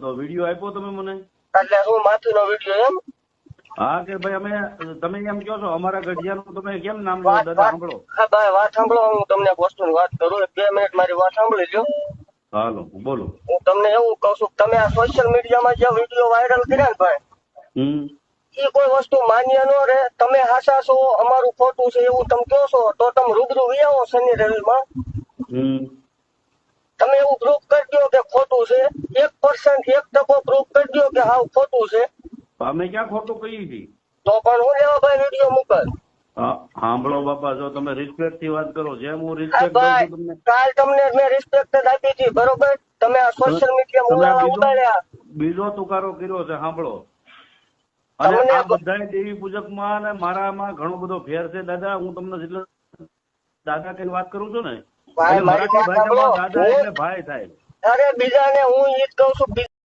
તો વિડીયો આપ્યો તમે મને? એટલે હું માથું નો વિડીયો એમ? હા કે ભાઈ અમે તમે એમ કહો છો અમારા ગઢિયાનું તમે કેમ નામ લો દાદા? સાંભળો. હા ભાઈ વાત સાંભળો, હું તમને વસ્તુની વાત કરું. 2 મિનિટ મારી વાત સાંભળી લો. હાલો બોલો. હું તમને એવું કહું છું, તમે આ સોશિયલ મીડિયામાં જે વિડીયો વાયરલ કર્યા ને ભાઈ, એ કોઈ વસ્તુ માન્ય ન રહે. તમે હાસા છો, અમારું ખોટું છે એવું તમે કહો છો, તો તમે રૂબરૂ વિયાવો શનિ રવિમાં. તમે એવું પ્રૂફ કરી દો કે ખોટું છે. 1% 1% પ્રૂફ કરી દો કે હાવ ખોટું છે. અમે ક્યાં ખોટું કહી છીએ? તો પણ હું લેવા ભાઈ વિડીયો મૂકલ. સાંભળો બાપા, જો તમે રિસ્પેક્ટ થી વાત કરો, જેમ હું રિસ્પેક્ટ દઉં છું તમને. કાલ તમને મેં રિસ્પેક્ટ જ આપી હતી, બરોબર? તમે આ સોશિયલ મીડિયા ઉડાડ્યા, બીજો તુકારો કર્યો છે. સાંભળો, અને આ બધા દેવી પૂજક માં અને મારામાં ઘણો બધો ફેર છે દાદા. હું તમને જેટલો દાદા કઈ વાત કરું છું ને, ભાઈ મારી વાત સાંભળો. દાદા એટલે ભાઈ થાય. અરે બીજાને હું ઈ જ કહું છું.